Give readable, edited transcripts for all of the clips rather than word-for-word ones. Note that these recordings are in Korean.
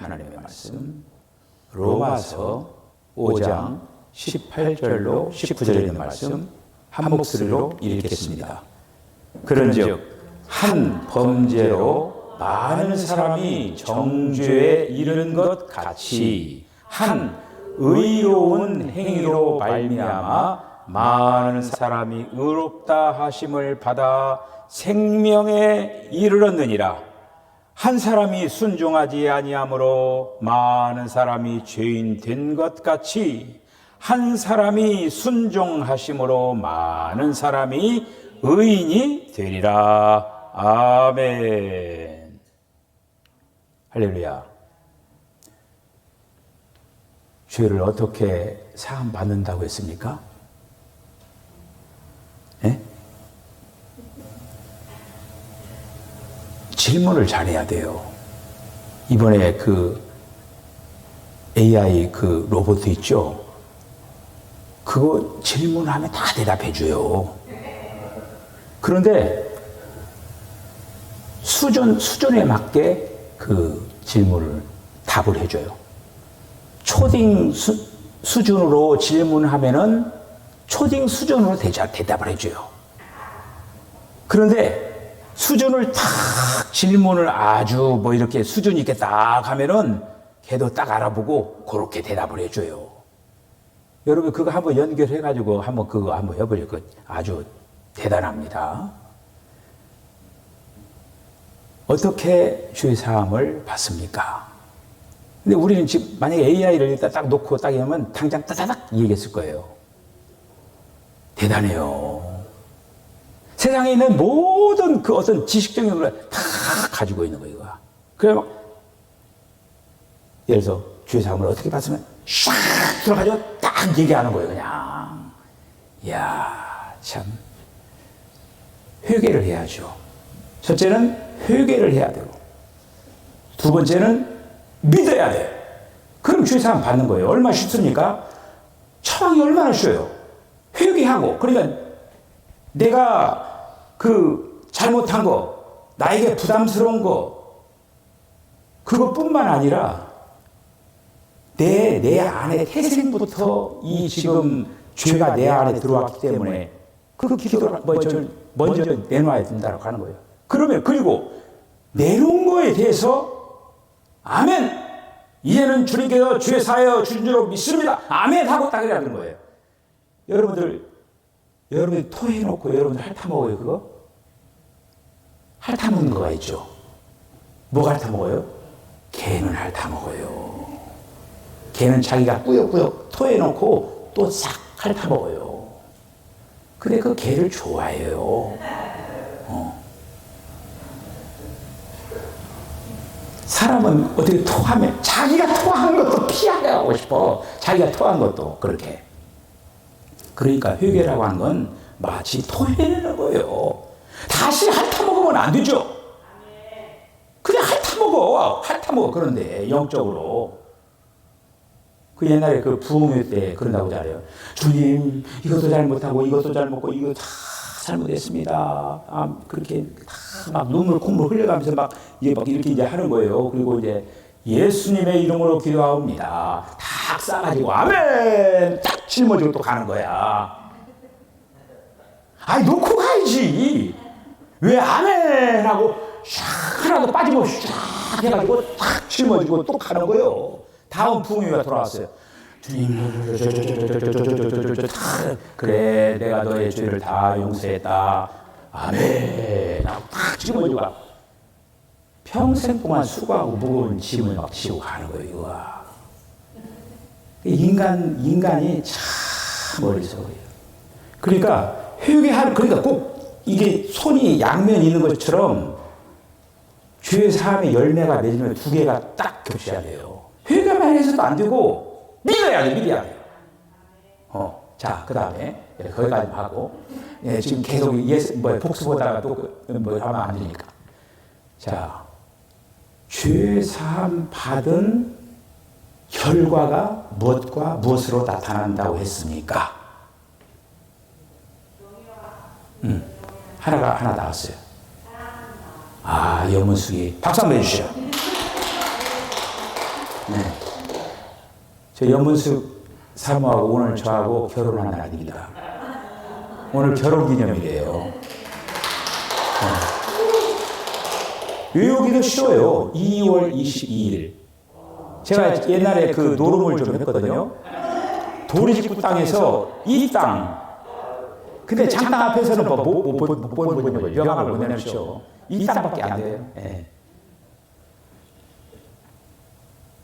하나님의 말씀, 로마서 5장 18절로 19절에 있는 말씀 한 목소리로 읽겠습니다. 그런즉 한 범죄로 많은 사람이 정죄에 이른 것 같이 한 의로운 행위로 말미암아 많은 사람이 의롭다 하심을 받아 생명에 이르렀느니라. 한 사람이 순종하지 아니함으로 많은 사람이 죄인 된 것 같이 한 사람이 순종하심으로 많은 사람이 의인이 되리라. 아멘. 할렐루야. 죄를 어떻게 사함 받는다고 했습니까? 예? 질문을 잘해야 돼요. 이번에 그 AI 그 로봇 있죠? 그거 질문하면 다 대답해 줘요. 그런데 수준에 맞게 그 질문을 답을 해줘요. 초딩 수준으로 질문하면은 초딩 수준으로 대답을 해줘요. 그런데 수준을 딱 질문을 아주 뭐 이렇게 수준 있게 딱 하면은 걔도 딱 알아보고 그렇게 대답을 해줘요. 여러분 그거 한번 연결해가지고 그거 한번 해보려고 아주 대단합니다. 어떻게 죄 사함을 받습니까? 근데 우리는 지금 만약에 AI를 일단 딱 놓고 딱 하면 당장 따다닥 얘기했을 거예요. 대단해요. 세상에 있는 모든 그 어떤 지식적인 걸 다 가지고 있는 거예요. 그래 막 예를 들어서 죄 사함을 어떻게 받으면 샥 들어가지고 딱 얘기하는 거예요. 그냥. 이야 참 회개를 해야죠. 첫째는 회개를 해야 되고 두 번째는 믿어야 돼. 그럼 죄 사함 받는 거예요. 얼마나 쉽습니까? 처방이 얼마나 쉬워요. 회개하고 그러니까 내가 그 잘못한 거 나에게 부담스러운 거 그것뿐만 아니라 내 안에 태생부터 이 지금 죄가 내 안에 들어왔기 때문에 그 기도를 먼저 내놔야 된다고 하는 거예요. 그러면 그리고 내놓은 거에 대해서 아멘. 이제는 주님께서 죄 사하여 주신 줄 믿습니다. 아멘 하고 딱 해야 되는 거예요. 여러분들 토해놓고 여러분들 핥아먹어요 그거? 핥아먹는 거가 있죠. 뭐가 핥아먹어요? 개는 핥아먹어요. 개는 자기가 꾸역꾸역 토해놓고 또 싹 핥아먹어요. 근데 그 개를 좋아해요. 사람은 어떻게 토하면 자기가 토한 것도 피하고 싶어. 자기가 토한 것도 그렇게. 그러니까 회개라고 하는 건 마치 토해내는 거예요. 다시 핥아먹으면 안 되죠. 그냥 핥아먹어. 그런데 영적으로. 그 옛날에 그 부흥회 때 그런다고 하잖아요. 주님 이것도 잘못하고 이것도 잘못하고 이거 다 잘못했습니다. 그렇게 다 막 눈물 콧물 흘려가면서 막 이렇게 이제 하는 거예요. 그리고 이제 예수님의 이름으로 기도하옵니다. 딱 싸가지고 아멘 딱 짊어지고 또 가는 거야. 아니 놓고 가야지. 왜 아멘 하고 샥 하나도 빠짐없이 쫙 해가지고 딱 짊어지고 또 가는 거예요. 다음 부흥회가 돌아왔어요. 주님, 그래, 내가 너의 죄를 다 용서했다. 아멘. 하고 딱 짊어지고 가. 평생 동안 수고하고 무거운 짐을 막 지고 가는 거예요, 이거. 인간이 참 어리석어요. 그러니까 그러니까 꼭 이게 손이 양면 있는 것처럼 죄 사함의 열매가 맺으면 두 개가 딱 겹쳐야 돼요. 회개만 해서도 안 되고 믿어야 돼요. 자, 그 다음에 거기까지 하고 지금 계속 복수보다가 또 하면 안 되니까. 자, 죄 사함 받은 결과가 무엇으로 나타난다고 했습니까? 하나 나왔어요. 영문숙이 박수 한번 해주시죠. 네. 저 염문숙 사모하고 오늘 저하고 결혼한 날입니다. 오늘 결혼기념일이에요. 외우기도 쉬워요. 2월 22일. 제가 옛날에 그 노름을 좀 했거든요. 도리직구 땅에서 이 땅. 근데 장땅 앞에서는 못 보는 거예요. 명함을 보내놓죠. 이 땅밖에 안 돼요. 네.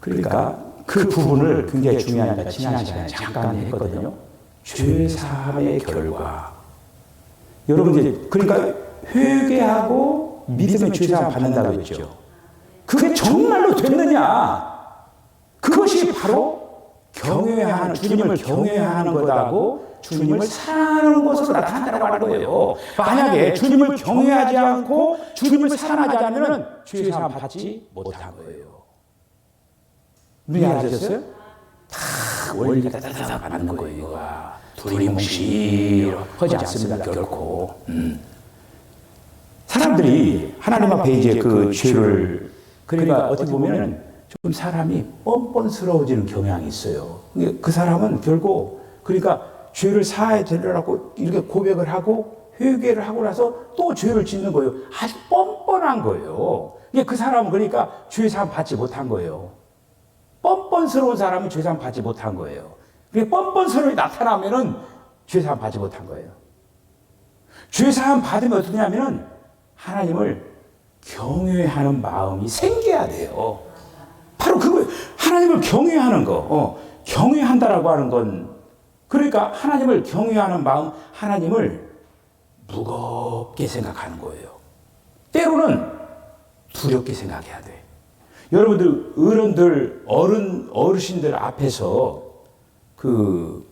그러니까 그 부분을 굉장히 중요하니까 지난 시간에 잠깐 했거든요. 죄사함의 결과. 여러분 이제 그러니까 회개하고 믿음의 죄사함 받는다고 했죠. 그게 정말로 됐느냐? 그것이 바로 경외하는 주님을 경외하는 것하고 주님을 사랑하는 것으로 나타난다고 하는 거예요. 만약에 주님을 경외하지 않고 주님을 사랑하지 않으면 죄사함 받지 못한 거예요. 눈이 알아졌어요? 다 원리가 다다다 맞는 거예요. 이거가 두리뭉실하지 않습니다. 결코. 사람들이 하나님 앞에 이제 그 죄를 그러니까 어떻게 보면은 좀 사람이 뻔뻔스러워지는 경향이 있어요. 그 사람은 결국 그러니까 죄를 사해 되려고 이렇게 고백을 하고 회개를 하고 나서 또 죄를 짓는 거예요. 아주 뻔뻔한 거예요. 그 사람은 그러니까 죄사함 받지 못한 거예요. 뻔뻔스러운 사람은 죄사함 받지 못한 거예요. 뻔뻔스러움이 나타나면은 죄사함 받지 못한 거예요. 죄사함 받으면 어떻게 하면은 하나님을 경외하는 마음이 생겨야 돼요. 바로 그거 하나님을 경외하는 거. 경외한다라고 하는 건 그러니까 하나님을 경외하는 마음, 하나님을 무겁게 생각하는 거예요. 때로는 두렵게 생각해야 돼. 여러분들 어른들 어르신들 앞에서 그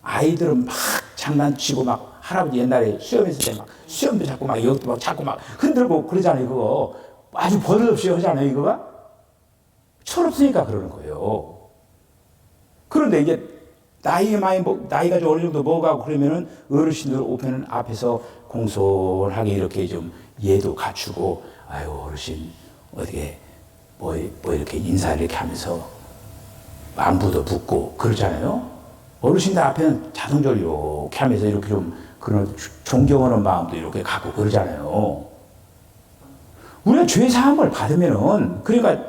아이들은 막 장난치고 막 할아버지 옛날에 수염했을 때 막 수염도 잡고 막 여기도 막 잡고 막 흔들고 그러잖아요. 그거 아주 버릇없이 하잖아요. 이거가 철없으니까 그러는 거예요. 그런데 이제 나이가 좀 어느 정도 먹어가고 그러면은 어르신들 오면은 앞에서 공손하게 이렇게 좀 예도 갖추고 아유 어르신 어떻게 뭐 이렇게 인사를 이렇게 하면서 안부도 묻고 그러잖아요. 어르신들 앞에는 자동적으로 이렇게 하면서 이렇게 좀 그런 존경하는 마음도 이렇게 갖고 그러잖아요. 우리가 죄사함을 받으면은 그러니까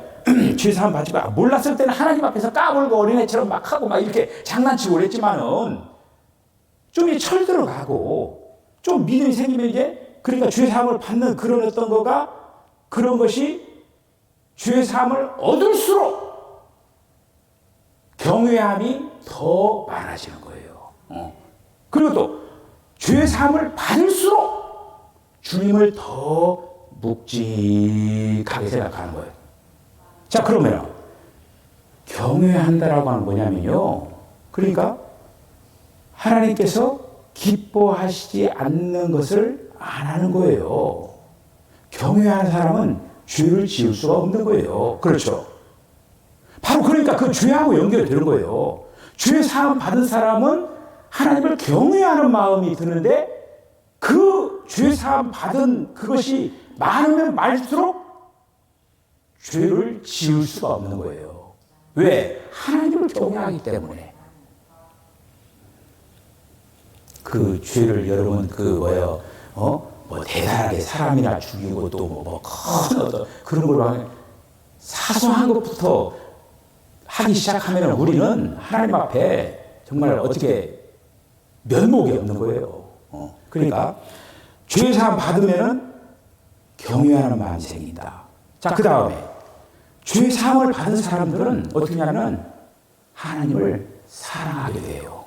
죄사함 받지고 몰랐을 때는 하나님 앞에서 까불고 어린애처럼 막 하고 막 이렇게 장난치고 그랬지만은 좀 이제 철 들어가고 좀 믿음이 생기면 이제 그러니까 죄사함을 받는 그런 어떤 거가 그런 것이 죄사함을 얻을수록 경외함이 더 많아지는 거예요. 그리고 또 죄사함을 받을수록 주님을 더 묵직하게 생각하는 거예요. 자, 그러면 경외한다라고 하는 뭐냐면요. 그러니까 하나님께서 기뻐하시지 않는 것을 안 하는 거예요. 경외하는 사람은 죄를 지을 수가 없는 거예요. 그렇죠. 바로 그러니까 그 죄하고 연결되는 거예요. 죄 사함 받은 사람은 하나님을 경외하는 마음이 드는데 그 죄 사함 받은 그것이 많으면 많을수록 죄를 지을 수가 없는 거예요. 왜? 하나님을 경외하기 때문에. 그 죄를 여러분 뭐 대단하게 사람이나 죽이고 또 뭐 큰 어떤 그런 걸로 하면 사소한 것부터 하기 시작하면 우리는 하나님 앞에 정말 어떻게 면목이 없는 거예요. 그러니까 죄 사함 받으면은 경외하는 마음이 생긴다. 자, 그 다음에 죄 사함을 받은 사람들은 어떻게 하냐면 하나님을 사랑하게 돼요.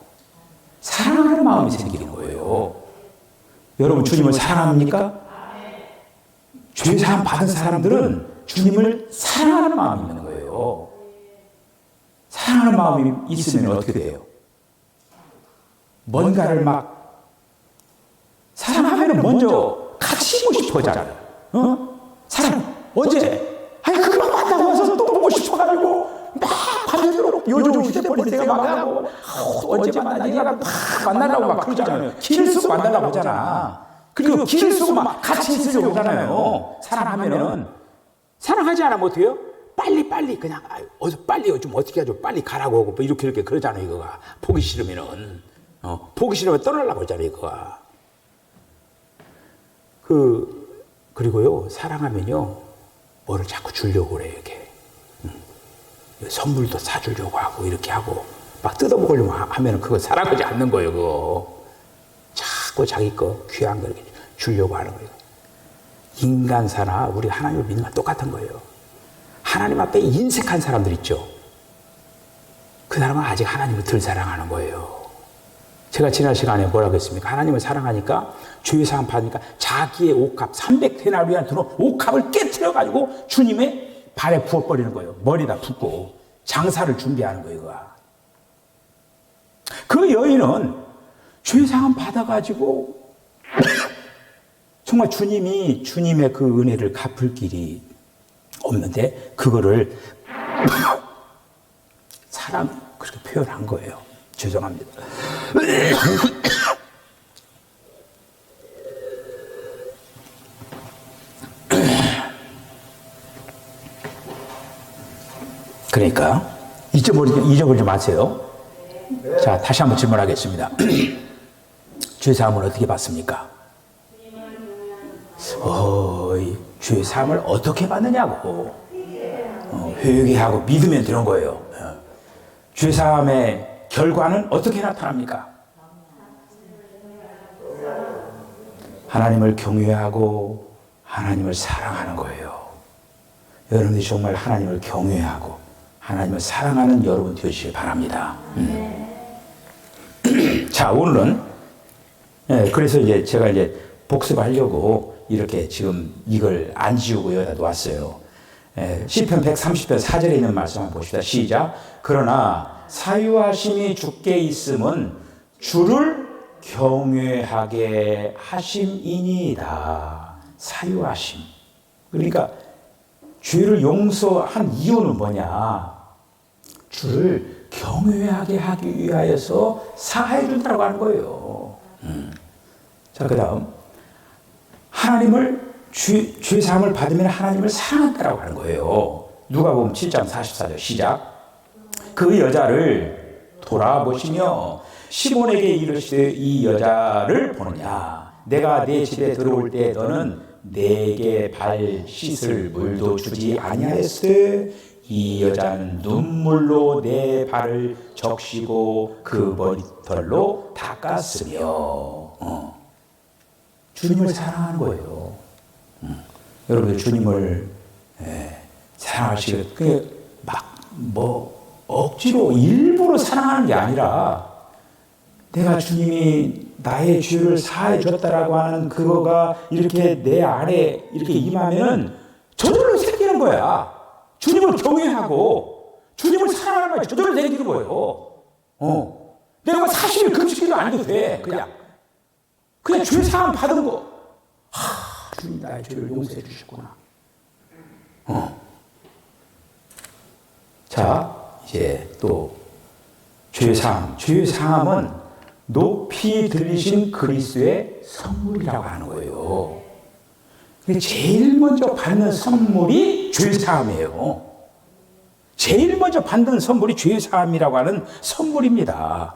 사랑하는 마음이 생기는 거예요. 여러분 주님을 사랑합니까? 죄 사함 받은 사람들은 주님을 사랑하는 마음이 있는 거예요. 사랑하는 마음이 있으면 어떻게 돼요? 뭔가를 막 사랑하면 먼저 같이 있고 싶어잖아요. 사랑 언제? 아니 그만 만나고 와서 또 보고 싶어가지고 막 밤새도록 요즘 휴대폰에 생각하고 언제 만나니가 막 만나려고 막 그러잖아요. 길을 쓰고 만나려고 하잖아. 그리고 길을 쓰고 막 같이 있으려고 하잖아요. 사랑하면은 사랑하지 않으면 어때요? 빨리 그냥 어서 빨리 좀 어떻게 하죠? 빨리 가라고 하고 뭐 이렇게 그러잖아요. 이거가 보기 싫으면은 보기 싫으면 떠나려고 하잖아요. 이거가 그리고요 사랑하면요 뭐를 자꾸 주려고 그래요. 이렇게 선물도 사주려고 하고 이렇게 하고 막 뜯어먹으려고 하면은 그거 사랑하지 않는 거예요. 그거 자꾸 자기 거 귀한 거 이렇게 주려고 하는 거예요. 인간사나 우리 하나님을 믿는 건 똑같은 거예요. 하나님 앞에 인색한 사람들 있죠. 그 사람은 아직 하나님을 덜 사랑하는 거예요. 제가 지난 시간에 뭐라고 했습니까? 하나님을 사랑하니까 죄 사함 받으니까 자기의 옥합 300데나리온 드는 옥합을 깨트려가지고 주님의 발에 부어버리는 거예요. 머리다 붓고 장사를 준비하는 거예요. 그 여인은 죄 사함 받아가지고 정말 주님의 그 은혜를 갚을 길이 없는데 그거를 사랑 그렇게 표현한 거예요. 죄송합니다. 그러니까 잊어버리지 마세요. 자, 다시 한번 질문하겠습니다. 죄 사함을 어떻게 받습니까? 죄 사함을 어떻게 받느냐고. 회개하고 믿으면 되는 거예요. 죄 사함의 결과는 어떻게 나타납니까? 하나님을 경외하고 하나님을 사랑하는 거예요. 여러분들이 정말 하나님을 경외하고 하나님을 사랑하는 여러분 되시길 바랍니다. 자, 오늘은 그래서 이제 제가 이제 복습하려고 이렇게 지금 이걸 안 지우고 여기다 놓았어요. 시편 130편 4절에 있는 말씀 한번 봅시다. 시작. 그러나 사유하심이 주께 있음은 주를 경외하게 하심이니이다. 사유하심. 그러니까 죄를 용서한 이유는 뭐냐? 주를 경외하게 하기 위하여서 사하해 준다고 하는 거예요. 자, 그 다음 하나님을 죄 사함을 받으면 하나님을 사랑한다라고 하는 거예요. 누가복음 7장 44절 시작. 그 여자를 돌아보시며 시몬에게 이르시되 이 여자를 보느냐? 내가 내 집에 들어올 때 너는 내게 발 씻을 물도 주지 아니하였으되 이 여자는 눈물로 내 발을 적시고 그 머리털로 닦았으며. 주님을 사랑하는 거예요. 여러분들 주님을 사랑하시고 그게 막 억지로 일부러 사랑하는 게 아니라 내가 주님이 나의 죄를 사해 줬다라고 하는 그거가 이렇게 내 안에 이렇게 임하면은 저절로 생기는 거야. 주님을 경외하고 주님을 사랑하는 거야. 저절로 생기는 거예요. 내가 40일 금식기도 안 해도 돼. 그냥 죄 사함 받은 거. 주님 나의 죄를 용서해 주셨구나. 자, 이제 또 죄사함은 높이 들리신 그리스도의 선물이라고 하는 거예요. 제일 먼저 받는 선물이 죄사함이에요. 제일 먼저 받는 선물이 죄사함이라고 하는 선물입니다.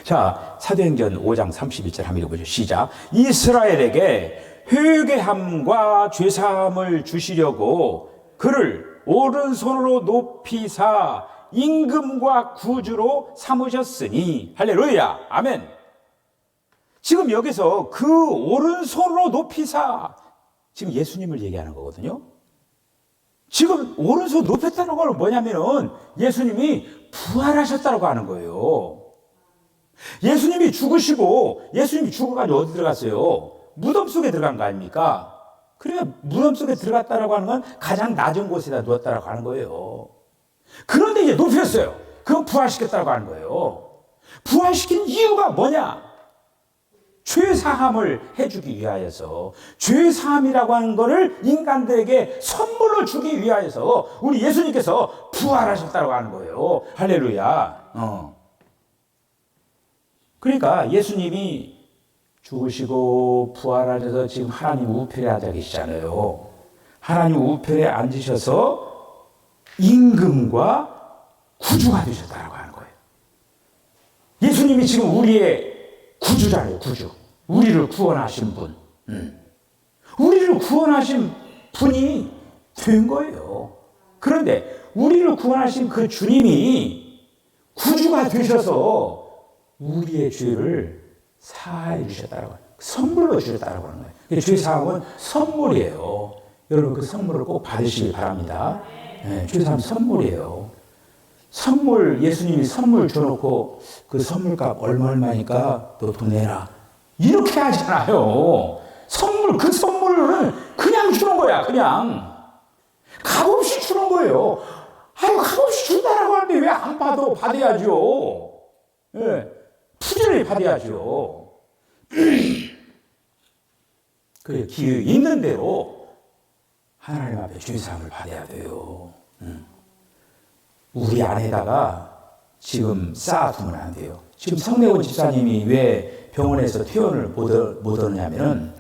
자, 사도행전 5장 31절 한번 읽어보죠. 시작. 이스라엘에게 회개함과 죄사함을 주시려고 그를 오른손으로 높이사 임금과 구주로 삼으셨으니. 할렐루야. 아멘. 지금 여기서 그 오른손으로 높이사, 지금 예수님을 얘기하는 거거든요. 지금 오른손 높였다는 건 뭐냐면은 예수님이 부활하셨다고 하는 거예요. 예수님이 죽으시고 예수님이 죽어가지고 어디 들어갔어요? 무덤 속에 들어간 거 아닙니까? 그러니까 무덤 속에 들어갔다라고 하는 건 가장 낮은 곳에다 누웠다라고 하는 거예요. 그런데 이제 높였어요. 그건 부활시켰다고 하는 거예요. 부활시킨 이유가 뭐냐? 죄사함을 해주기 위하여서, 죄사함이라고 하는 거를 인간들에게 선물로 주기 위하여서 우리 예수님께서 부활하셨다고 하는 거예요. 할렐루야. 그러니까 예수님이 죽으시고 부활하셔서 지금 하나님 우편에 앉아 계시잖아요. 하나님 우편에 앉으셔서 임금과 구주가 되셨다라고 하는 거예요. 예수님이 지금 우리의 구주잖아요. 구주. 우리를 구원하신 분. 우리를 구원하신 분이 된 거예요. 그런데 우리를 구원하신 그 주님이 구주가 되셔서 우리의 죄를 사해 주셨다라고 해요. 선물로 주셨다라고 하는 거예요. 죄 사함은 선물이에요. 여러분 그 선물을 꼭 받으시기 바랍니다. 네, 죄 사함 선물이에요. 선물, 예수님이 선물 줘놓고 그 선물값 얼마니까 너 돈 내라. 이렇게 하잖아요. 선물, 그 선물은 그냥 주는 거야, 그냥. 값없이 주는 거예요. 아유, 값없이 준다라고 하는데 왜 안 받아? 받아야죠. 예, 부지런히 받아야죠. 그 기회 있는 대로 하나님 앞에 죄사함을 받아야 돼요. 우리 안에다가 지금 쌓아두면 안 돼요. 지금 성내원 집사님이 왜 병원에서 퇴원을 못 얻느냐면은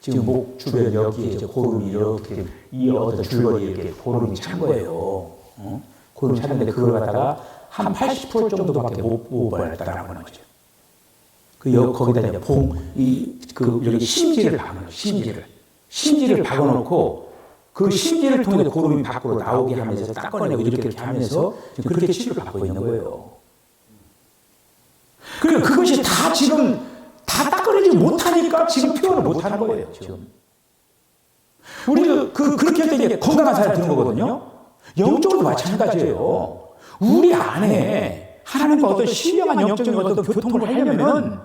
지금 목 주변 여기에 이제 고름이 이렇게 이 어떤 줄거리에 이렇게 고름이 찬 거예요. 고름이 찼는데 그걸 갖다가 한 80% 정도밖에 못 벌었다라고 하는 거죠. 거기다 이제 여기 심지를 박는 거예요. 심지를 박아놓고 그 심지를 통해 고름이 밖으로 나오게 하면서 닦아내고 이렇게 하면서 지금 그렇게 치료를 받고 있는 거예요. 그러니까 그것이 다 지금 다 닦아내지 못하니까 지금 표현을 못하는 거예요. 지금 우리도 그렇게 할 때 이제 건강한 사람이 되는 거거든요. 영적으로도 마찬가지예요. 우리 안에 하나님과 어떤 신령한 영적인 어떤 교통을 하려면은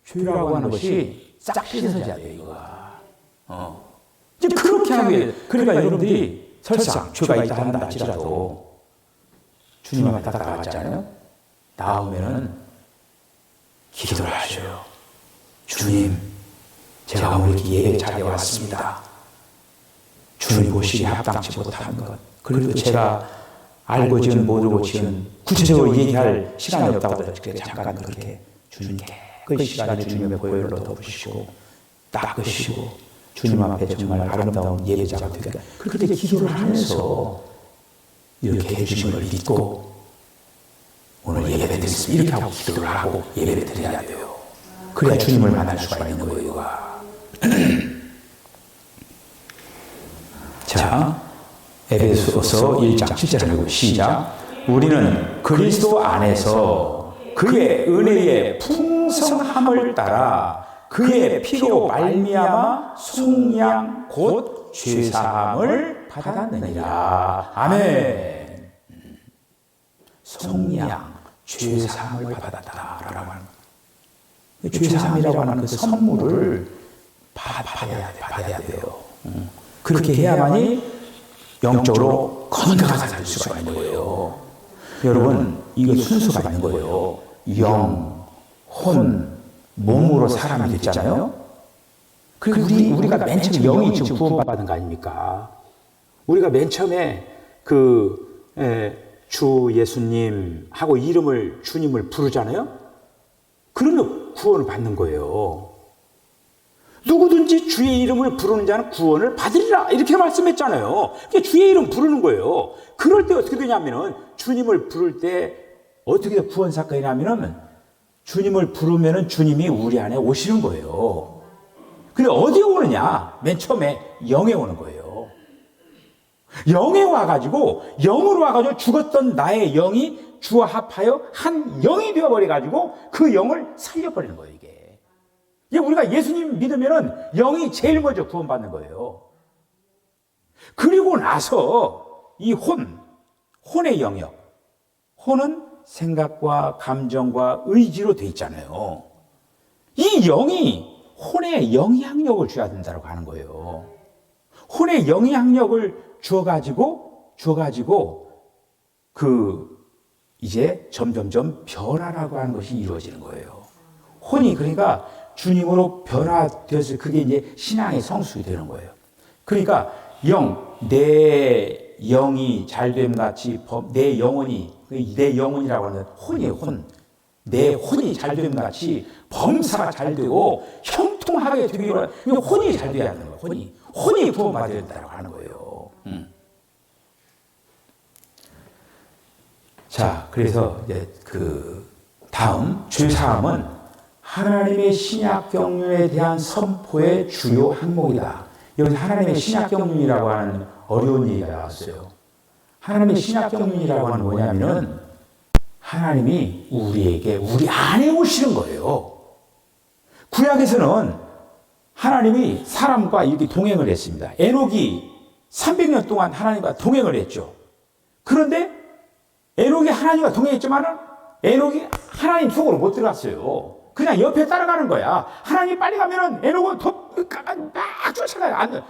죄라고 하는 것이 싹 씻어져야 돼요. 이거가. 이제 그렇게 하기 위해 그러니까 여러분들이 설사 죄가 있다 한다 할지라도 주님 앞에 딱 나왔잖아요. 나오면은 기도를 하셔요. 주님, 제가 오늘 이렇게 예배 자리에 왔습니다. 주님 보시기에 합당치 못한 것, 그리고 제가 알고 지은 모르고 지은 구체적으로 얘기할 시간이 없다고 잠깐 그렇게 주님께 그 시간에 주님의 보혈로 덮으시고 닦으시고 주님 앞에 정말 아름다운 예배자가 되게 그렇게 기도를 하면서 이렇게 해주신 걸 믿고 오늘 예배 드리겠습니다. 이렇게 하고 기도를 하고 예배를 드려야 돼요. 그래야 주님을 만날 수가 있는 거예요. 자, 에베소서 1장 7절 읽고 시작. 우리는 그리스도 안에서 그의 은혜의 풍성함을 따라 그의 피로 말미암아 속량 곧 죄사함을 받았느니라. 아멘. 속량, 죄사함을 받았다라고 하는 거예요. 죄사함이라고 하는 그 선물을 받아야 돼요. 그렇게 해야만이 영적으로 건강한 사람이 될 수가 있는 거예요. 여러분, 이거 순서가 있는 거예요. 영, 혼, 몸으로 사람이 됐잖아요. 그리고 우리가 맨 처음에 영이 지금 구원받은 거 아닙니까? 우리가 맨 처음에 주 예수님 하고 주님을 부르잖아요. 그러면 구원을 받는 거예요. 누구든지 주의 이름을 부르는 자는 구원을 받으리라 이렇게 말씀했잖아요. 그러니까 주의 이름 부르는 거예요. 그럴 때 어떻게 되냐면은 주님을 부를 때 어떻게 구원 사건이 나면은 주님을 부르면은 주님이 우리 안에 오시는 거예요. 근데 어디에 오느냐? 맨 처음에 영에 오는 거예요. 영에 와가지고 영으로 와가지고 죽었던 나의 영이 주와 합하여 한 영이 되어버려가지고 그 영을 살려버리는 거예요. 이게 우리가 예수님 믿으면은 영이 제일 먼저 구원받는 거예요. 그리고 나서 이 혼의 영역, 혼은 생각과 감정과 의지로 돼 있잖아요. 이 영이 혼의 영향력을 줘야 된다고 하는 거예요. 혼의 영향력을 줘가지고 이제 점점점 변화라고 하는 것이 이루어지는 거예요. 혼이 그러니까 주님으로 변화되어서 그게 이제 신앙의 성숙이 되는 거예요. 그러니까 내 영이 잘됨 같이 내 영혼이라고 하는 혼이에요. 내 혼이 잘됨 같이 범사가 잘 되고 형통하게 되기로 하는 혼이 잘 돼야 하는 거예요. 혼이 구원받아야 된다고 하는 거예요. 자, 그래서 이제 그 다음 죄사함은 하나님의 신약 경륜에 대한 선포의 주요 항목이다. 여기서 하나님의 신약 경륜이라고 하는 어려운 얘기가 나왔어요. 하나님의 신약 경륜이라고 하는 뭐냐면은 하나님이 우리에게 우리 안에 오시는 거예요. 구약에서는 하나님이 사람과 이렇게 동행을 했습니다. 에녹이 300년 동안 하나님과 동행을 했죠. 그런데 에녹이 하나님과 동행했지만은 에녹이 하나님 속으로 못 들어갔어요. 그냥 옆에 따라가는 거야. 하나님 빨리 가면은 에녹은 막 쫓아가요.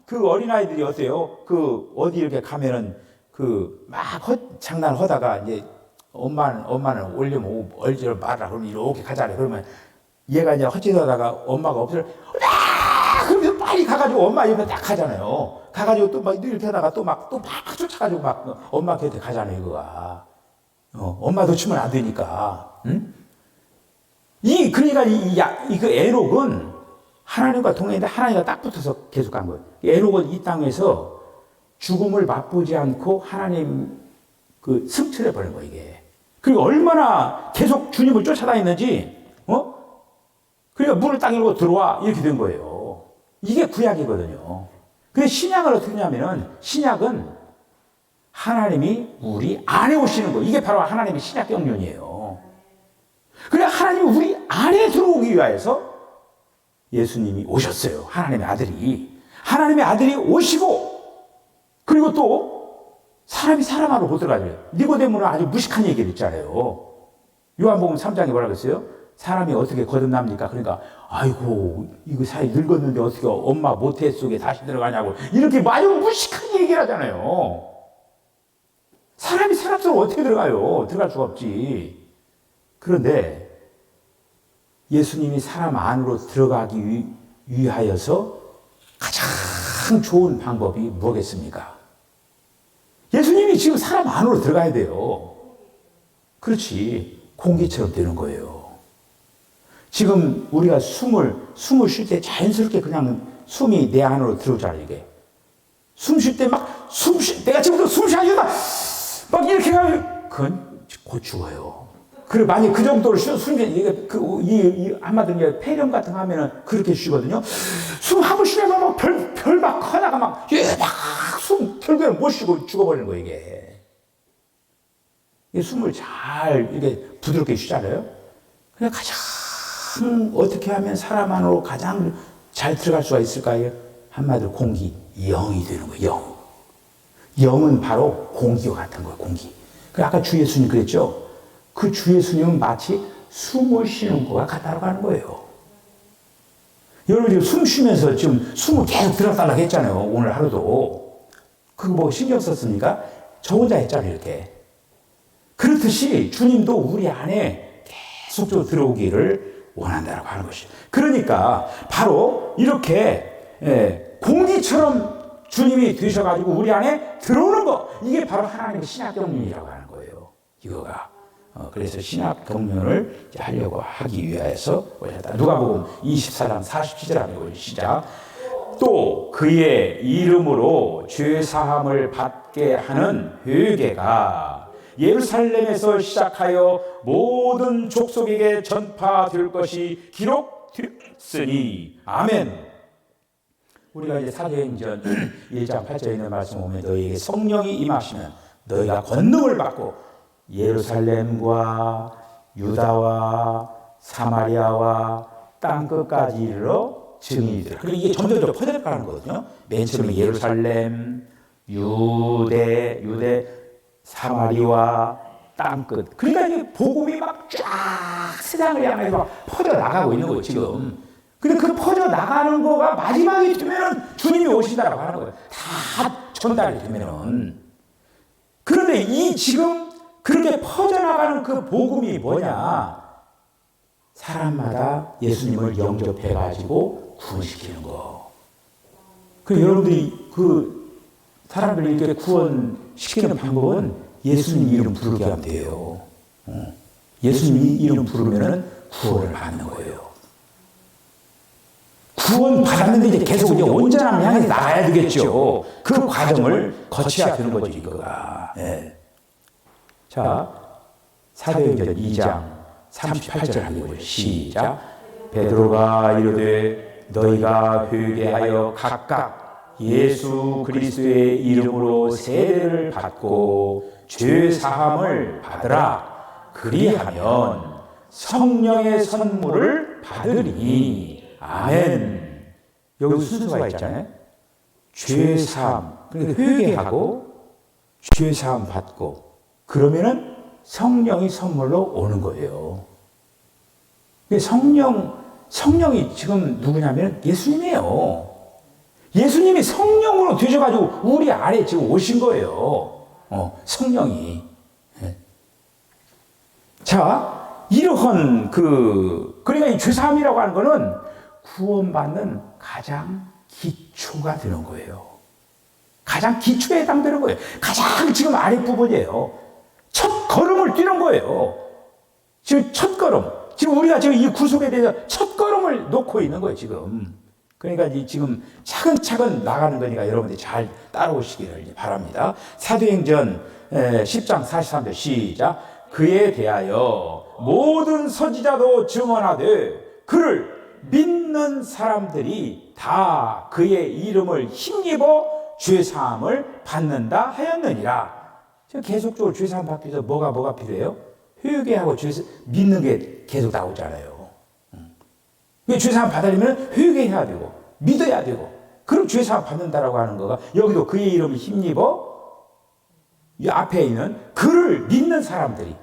그 어린아이들이 어때요? 그 어디 이렇게 가면은 그 막 장난 하다가 이제 엄마는 올려면 얼지를 말라 그러면 이렇게 가잖아요. 그러면 얘가 이제 헛짓하다가 엄마가 없어요. 그러면서 빨리 가가지고 엄마 옆에 딱 가잖아요. 가가지고 또 막 이렇게 하다가 또 막 쫓아가지고 막 엄마 곁에 가잖아요, 이거가. 엄마 놓치면 안 되니까. 응? 그러니까 그 에녹은 하나님과 동행인데 하나님과 딱 붙어서 계속 간 거예요. 에녹은 이 땅에서 죽음을 맛보지 않고 하나님 그 승천해 버린 거예요, 이게. 그리고 얼마나 계속 주님을 쫓아다녔는지, 그러니까 문을 딱 열고 들어와, 이렇게 된 거예요. 이게 구약이거든요. 근데 신약은 어떻게 하냐면은, 신약은 하나님이 우리 안에 오시는 거. 이게 바로 하나님의 신약 경륜이에요. 그래, 하나님이 우리 안에 들어오기 위하여서 예수님이 오셨어요. 하나님의 아들이. 하나님의 아들이 오시고, 그리고 또 사람이 사람 안으로 못 들어가죠. 니고데모는 아주 무식한 얘기를 했잖아요. 요한복음 3장에 뭐라고 했어요? 사람이 어떻게 거듭납니까? 그러니까 아이고 이거 사이 늙었는데 어떻게 엄마 모태 속에 다시 들어가냐고 이렇게 아주 무식한 얘기를 하잖아요. 사람이 사람 속으로 어떻게 들어가요? 들어갈 수가 없지. 그런데 예수님이 사람 안으로 들어가기 위하여서 가장 좋은 방법이 뭐겠습니까? 예수님이 지금 사람 안으로 들어가야 돼요. 그렇지. 공기처럼 되는 거예요. 지금 우리가 숨을 쉴 때 자연스럽게 그냥 숨이 내 안으로 들어오잖아요, 이게. 숨 쉴 때 내가 지금도 숨 쉬어야겠다. 막 이렇게 하면, 그건 곧 죽어요. 그리고 만약 그 정도로 숨이, 이게, 한마디로 폐렴 같은 거 하면은 그렇게 쉬거든요. 숨 한 번 쉬면 막 별 막 커다가 막 숨 결국에는 못 쉬고 죽어버리는 거예요, 이게. 이 숨을 잘 이렇게 부드럽게 쉬잖아요. 그냥 가장 어떻게 하면 사람 안으로 가장 잘 들어갈 수가 있을까요? 한마디로 공기, 영이 되는 거예요, 영은 바로 공기와 같은 거예요, 공기. 아까 주 예수님 그랬죠? 그 주 예수님은 마치 숨을 쉬는 거와 같다고 하는 거예요. 여러분 지금 숨 쉬면서 지금 숨을 계속 들어달라고 했잖아요, 오늘 하루도. 그거 뭐 신경 썼습니까? 저 혼자 했잖아요, 이렇게. 그렇듯이 주님도 우리 안에 계속적으로 들어오기를 원한다고 하는 것이에요. 그러니까 바로 이렇게 공기처럼 주님이 되셔가지고 우리 안에 들어오는 거, 이게 바로 하나님의 신약 경륜이라고 하는 거예요, 이거가. 그래서 신약 경륜을 하려고 하기 위해서 오셨다. 누가복음 24장 47절합니다. 시작. 또 그의 이름으로 죄 사함을 받게 하는 회개가 예루살렘에서 시작하여 모든 족속에게 전파될 것이 기록되었으니 아멘. 우리가 이제 사도행전 1장 8절에 있는 말씀 보면 너희에게 성령이 임하시면 너희가 권능을 받고 예루살렘과 유다와 사마리아와 땅끝까지 이르러 증인이 되라. 그리고 이게 점점 퍼져가는 거거든요. 맨 처음에 예루살렘, 유대, 사마리아, 땅끝. 그러니까 이게 복음이 막 쫙 세상을 향해서 막 퍼져 나가고 있는 거예요, 지금. 근데 그 퍼져 나가는 거가 마지막이 되면은 주님이 오신다라고 하는 거예요. 다 전달이 되면은. 그런데 이 지금 그렇게 퍼져나가는 그 복음이 뭐냐? 사람마다 예수님을 영접해가지고 구원시키는 거. 그 여러분들이 그 사람들을 이렇게 구원시키는 방법은 예수님 이름 부르게 하면 돼요. 예수님 이름 부르면은 구원을 받는 거예요. 구원 받았는데 이제 계속 이제 온전함 향해 나가야 되겠죠. 그 과정을 거쳐야 되는 거죠, 이거가. 예. 자, 사도행전 2장 38절 하기로 시작. 베드로가 이르되 너희가 회개하여 각각 예수 그리스도의 이름으로 세례를 받고 죄 사함을 받으라. 그리하면 성령의 선물을 받으리니. 아멘. 여기 순서가 있잖아요. 죄 사함, 그러니까 회개하고 죄 사함 받고 그러면은 성령이 선물로 오는 거예요. 성령이 지금 누구냐면 예수님이에요. 예수님이 성령으로 되셔가지고 우리 안에 지금 오신 거예요. 성령이. 자, 이러한 그러니까 이 죄사함이라고 하는 거는 구원받는 가장 기초가 되는 거예요. 가장 기초에 해당되는 거예요. 가장 지금 아랫부분이에요. 첫 걸음을 뛰는 거예요. 지금 첫 걸음. 지금 우리가 지금 이 구속에 대해서 첫 걸음을 놓고 있는 거예요, 지금. 그러니까 지금 차근차근 나가는 거니까 여러분들이 잘 따라오시기를 바랍니다. 사도행전 10장 43절 시작. 그에 대하여 모든 선지자도 증언하되 그를 믿는 사람들이 다 그의 이름을 힘입어 죄사함을 받는다 하였느니라. 지금 계속적으로 죄사함 받기 위해서 뭐가 필요해요? 회개하고 믿는 게 계속 나오잖아요. 죄사함 받으려면 회개해야 되고 믿어야 되고 그럼 죄사함 받는다라고 하는 거가 여기도 그의 이름을 힘입어 이 앞에 있는 그를 믿는 사람들이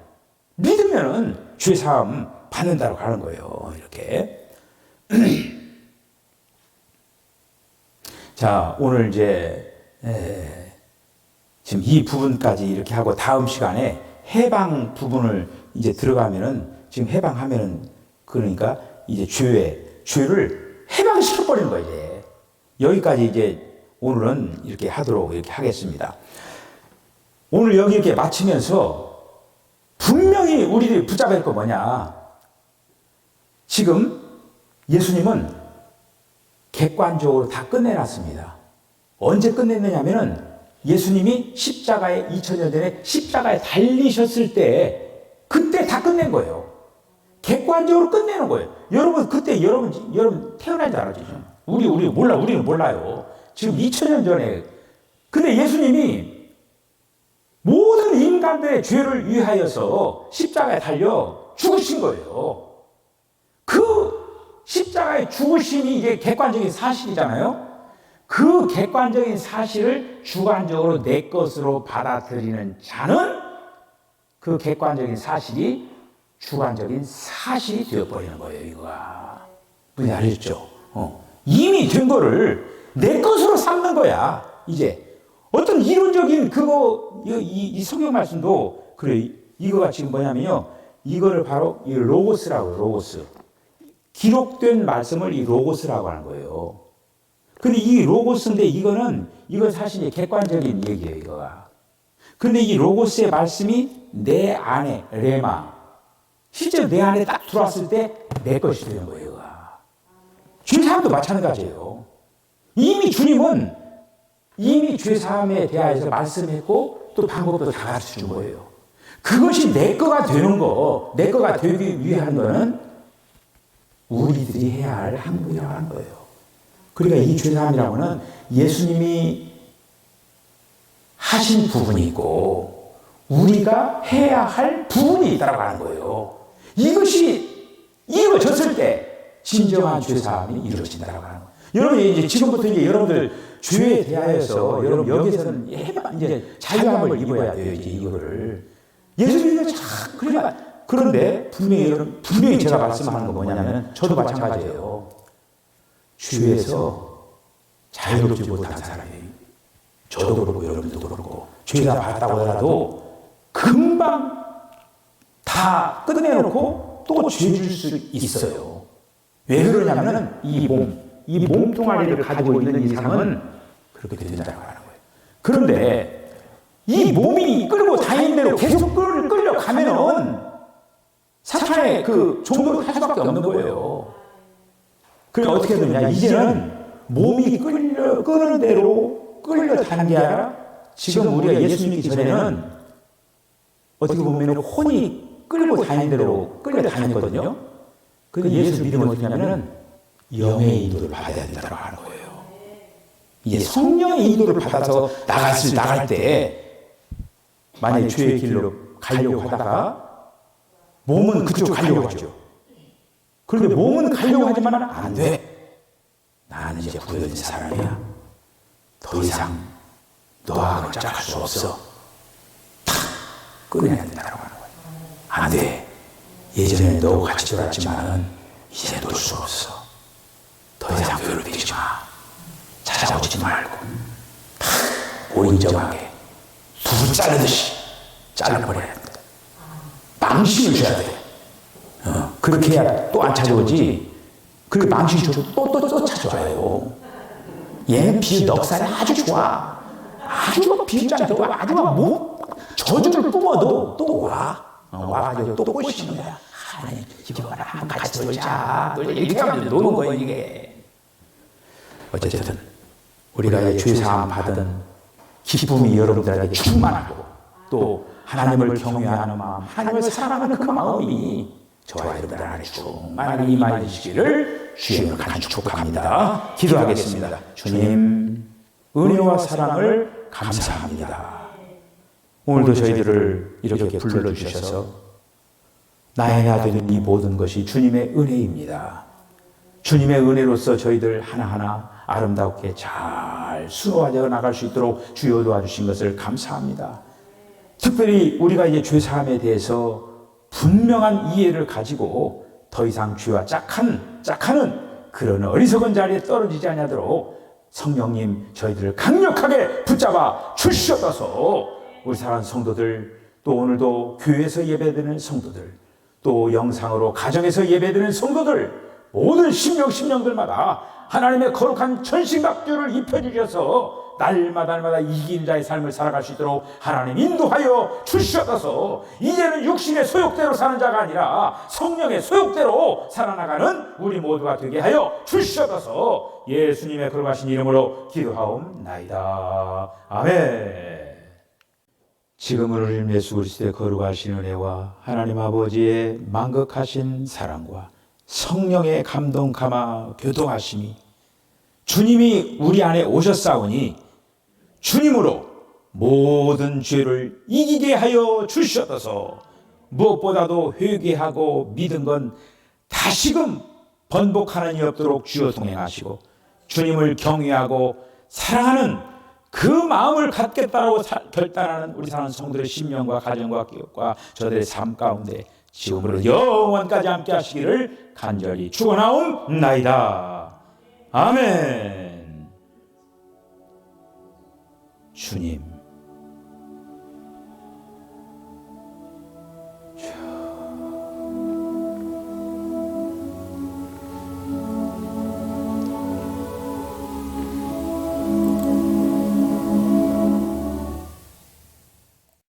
믿으면은 죄사함 받는다라고 하는 거예요. 이렇게. 자, 오늘 이제 지금 이 부분까지 이렇게 하고 다음 시간에 해방 부분을 이제 들어가면은 지금 해방하면은 그러니까 이제 죄를 해방시켜버리는 거예요, 이제. 여기까지 이제 오늘은 이렇게 하도록 이렇게 하겠습니다. 오늘 여기 이렇게 마치면서 분명히 우리들이 붙잡을 거 뭐냐. 지금 예수님은 객관적으로 다 끝내놨습니다. 언제 끝냈느냐면은 예수님이 십자가에 2000년 전에 십자가에 달리셨을 때 그때 다 끝낸 거예요. 객관적으로 끝내는 거예요. 여러분 그때 여러분 태어난 줄 알았죠? 우리는 몰라요. 지금 2000년 전에. 근데 예수님이 모든 인간들의 죄를 위하여서 십자가에 달려 죽으신 거예요. 그 십자가에 죽으심이 이게 객관적인 사실이잖아요. 그 객관적인 사실을 주관적으로 내 것으로 받아들이는 자는 그 객관적인 사실이 주관적인 사실이 되어버리는 거예요, 이거가. 무슨 알겠죠? 이미 된 거를 내 것으로 삼는 거야, 이제. 어떤 이론적인 이 성경 말씀도, 그래, 이거가 지금 뭐냐면요. 이거를 바로 이 로고스라고, 로고스. 기록된 말씀을 이 로고스라고 하는 거예요. 근데 이 로고스인데 이건 사실 객관적인 얘기예요, 이거가. 근데 이 로고스의 말씀이 내 안에, 레마. 실제로 내 안에 딱 들어왔을 때 내 것이 되는 거예요, 이거가. 죄사함도 마찬가지예요. 이미 주님은 이미 죄사함에 대하여서 말씀했고 또 방법도 다 가르쳐 준 거예요. 그것이 내 거가 되는 거, 내 거가 되기 위한 거는 우리들이 해야 할 행동이라고 하는 거예요. 그러니까 이 죄사함이라고는 예수님이 하신 부분이 있고 우리가 해야 할 부분이 있다고 하는 거예요. 이것이 이루어졌을 때 진정한 죄사함이 이루어진다고 하는 거예요. 여러분 이제 지금부터 이제 여러분들 죄에 대하여서 여러분 여기서는 이제 자유함을 입어야 돼요. 이제 이거를 예수님이 참 그런데 분명히 제가 말씀하는 거 뭐냐면 저도 마찬가지예요. 죄에서 자유롭지 못한 사람이 저도 그렇고 여러분도 그렇고 죄가 받았다고 하더라도 금방 다 끝내놓고 또 죄 줄 수 있어요. 왜 그러냐면은 이 몸뚱아리를 가지고 있는 이상은 그렇게 된다고 하는 거예요. 그런데 이 몸이 끌고 다니는 대로 계속 끌려가면은 사탄의 그 종노릇 할 수밖에 없는 거예요. 그럼 어떻게 되느냐? 이제는 몸이 끄는 대로 끌려다는 게 아니라 지금 우리가 예수 믿기 전에는 어떻게 보면 혼이 끌고 다니는 대로 끌려다녔거든요. 근데 예수 믿으면 어떻게 하냐면 영의 인도를 받아야 된다고 하는 거예요. 이게 성령의 인도를 받아서 나갈 때 만약에 주의 길로 가려고 하다가 몸은 그쪽 가려고 하죠. 그런데 몸은 가려고 하지만 안 돼. 나는 이제 부여된 사람이야. 더 이상 너하고는 짝할 수 없어. 탁 끊어야 된다고 하는 거예요. 안 돼. 예전에 너하고 같이 놀았지만 이제 놀 수 없어. 더 이상 괴롭히지 마. 찾아오지 말고 탁 오인정하게 두부 자르듯이 잘라버려야 된다. 망신을 줘야 돼. 그렇게 해야 또 안 찾아오지. 그리고 망신 줘도 또 찾아와요. 얘는 넉살이 아주 좋아. 아주 비장도 아주 저주를 뿜어도 또 와. 와가지고 또 꼬시는 거야. 하나님, 이거 봐라. 한번 같이 놀자. 이렇게 하면 노는 거야, 이게. 어쨌든 우리가 죄사함 받은 기쁨이 여러분들에게 충만하고 또 하나님을 경외하는 마음, 하나님을 사랑하는 그 마음이 저와 여러분들 안에 충만히 임하시기를 주님을 간절히 축복합니다. 기도하겠습니다. 주님, 은혜와 사랑을 감사합니다. 오늘도 저희들을 이렇게 불러주셔서 나의 나 되는 이 모든 것이 주님의 은혜입니다. 주님의 은혜로서 저희들 하나하나 아름답게 잘 수놓아져 나갈 수 있도록 주여 도와주신 것을 감사합니다. 특별히 우리가 이제 죄사함에 대해서 분명한 이해를 가지고 더 이상 죄와 짝하는 그런 어리석은 자리에 떨어지지 않도록 성령님 저희들을 강력하게 붙잡아 주시옵소서. 우리 사랑하는 성도들, 또 오늘도 교회에서 예배드리는 성도들, 또 영상으로 가정에서 예배드리는 성도들, 모든 심령들마다 하나님의 거룩한 천신갑주를 입혀주셔서 날마다 이긴 자의 삶을 살아갈 수 있도록 하나님 인도하여 주시옵소서. 이제는 육신의 소욕대로 사는 자가 아니라 성령의 소욕대로 살아나가는 우리 모두가 되게 하여 주시옵소서. 예수님의 거룩하신 이름으로 기도하옵나이다. 아멘. 지금을 예수 그리스도의 거룩하신 은혜와 하나님 아버지의 만극하신 사랑과 성령의 감동 감화 교통하심이 주님이 우리 안에 오셨사오니 주님으로 모든 죄를 이기게 하여 주시옵소서. 무엇보다도 회개하고 믿은 건 다시금 번복하는 일 없도록 주여 동행하시고 주님을 경외하고 사랑하는 그 마음을 갖겠다라고 결단하는 우리 사랑하는 성도들의 심령과 가정과 기업과 저들의 삶 가운데 지금으로 영원까지 함께 하시기를 간절히 축원하옵나이다. 아멘. 주님,